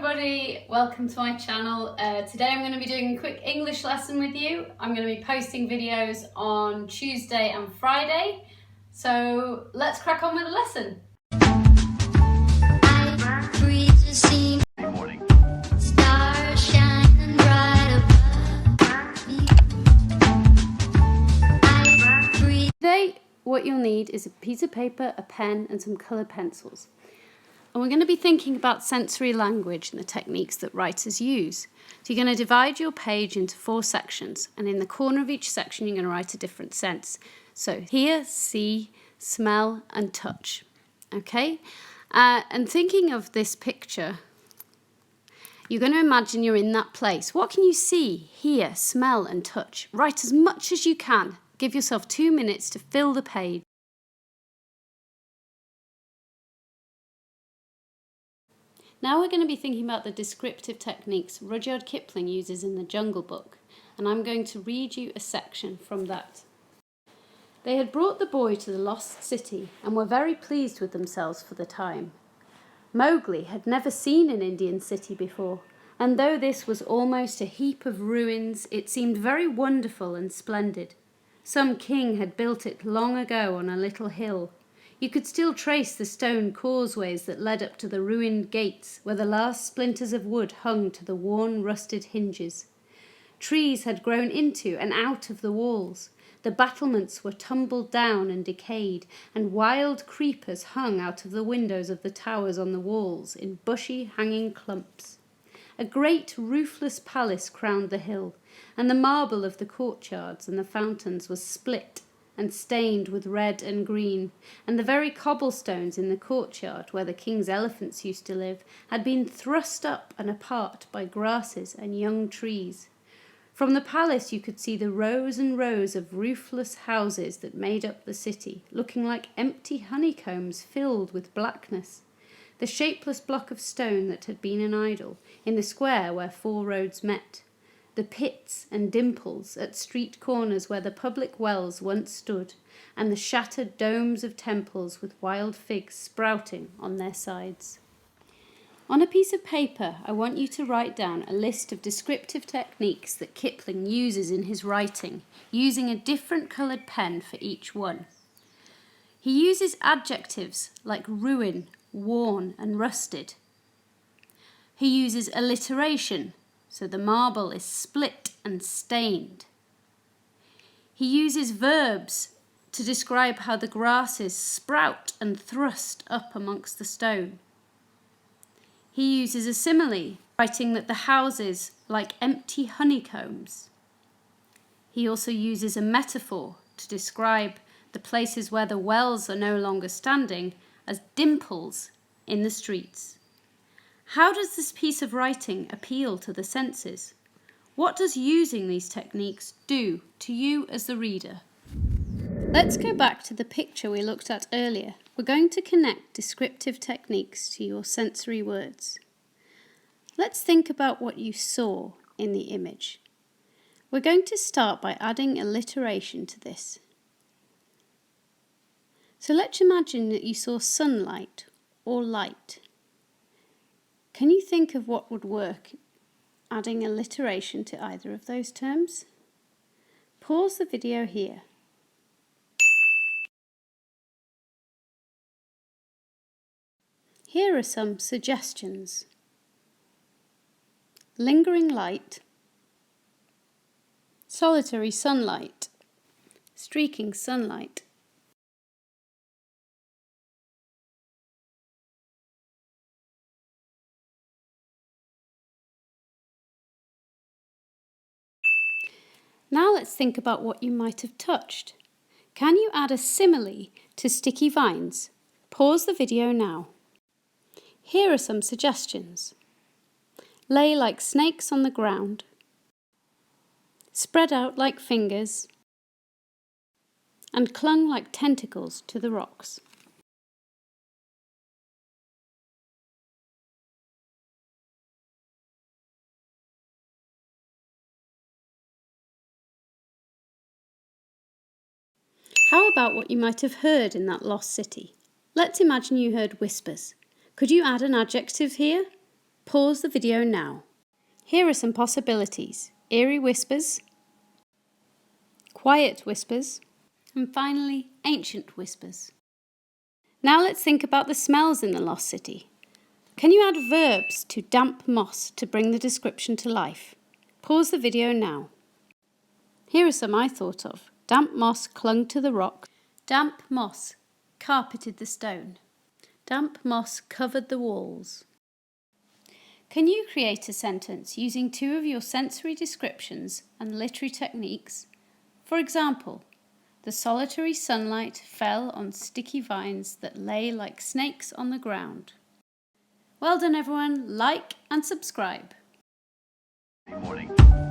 everybody, welcome to my channel. Today I'm going to be doing a quick English lesson with you. I'm going to be posting videos on Tuesday and Friday, so let's crack on with the lesson. Good morning. Today what you'll need is a piece of paper, a pen and some coloured pencils. And we're going to be thinking about sensory language and the techniques that writers use. So you're going to divide your page into 4 sections, and in the corner of each section you're going to write a different sense. So hear, see, smell and touch. Okay? And thinking of this picture, you're going to imagine you're in that place. What can you see, hear, smell and touch? Write as much as you can. Give yourself 2 minutes to fill the page. Now we're going to be thinking about the descriptive techniques Rudyard Kipling uses in the Jungle Book, and I'm going to read you a section from that. They had brought the boy to the lost city and were very pleased with themselves for the time. Mowgli had never seen an Indian city before, and though this was almost a heap of ruins, it seemed very wonderful and splendid. Some king had built it long ago on a little hill. You could still trace the stone causeways that led up to the ruined gates, where the last splinters of wood hung to the worn, rusted hinges. Trees had grown into and out of the walls. The battlements were tumbled down and decayed, and wild creepers hung out of the windows of the towers on the walls in bushy, hanging clumps. A great roofless palace crowned the hill, and the marble of the courtyards and the fountains was split and stained with red and green, and the very cobblestones in the courtyard where the king's elephants used to live had been thrust up and apart by grasses and young trees. From the palace you could see the rows and rows of roofless houses that made up the city, looking like empty honeycombs filled with blackness. The shapeless block of stone that had been an idol, in the square where 4 roads met. The pits and dimples at street corners where the public wells once stood, and the shattered domes of temples with wild figs sprouting on their sides. On a piece of paper, I want you to write down a list of descriptive techniques that Kipling uses in his writing, using a different coloured pen for each one. He uses adjectives like ruin, worn and rusted. He uses alliteration, so the marble is split and stained. He uses verbs to describe how the grasses sprout and thrust up amongst the stone. He uses a simile, writing that the houses like empty honeycombs. He also uses a metaphor to describe the places where the wells are no longer standing as dimples in the streets. How does this piece of writing appeal to the senses? What does using these techniques do to you as the reader? Let's go back to the picture we looked at earlier. We're going to connect descriptive techniques to your sensory words. Let's think about what you saw in the image. We're going to start by adding alliteration to this. So let's imagine that you saw sunlight or light. Can you think of what would work adding alliteration to either of those terms? Pause the video here. Here are some suggestions. Lingering light, solitary sunlight, streaking sunlight. Now let's think about what you might have touched. Can you add a simile to sticky vines? Pause the video now. Here are some suggestions. Lay like snakes on the ground. Spread out like fingers. And clung like tentacles to the rocks. How about what you might have heard in that lost city? Let's imagine you heard whispers. Could you add an adjective here? Pause the video now. Here are some possibilities: eerie whispers, quiet whispers, and finally, ancient whispers. Now let's think about the smells in the lost city. Can you add verbs to damp moss to bring the description to life? Pause the video now. Here are some I thought of. Damp moss clung to the rock. Damp moss carpeted the stone. Damp moss covered the walls. Can you create a sentence using two of your sensory descriptions and literary techniques? For example, the solitary sunlight fell on sticky vines that lay like snakes on the ground. Well done everyone, like and subscribe. Good morning.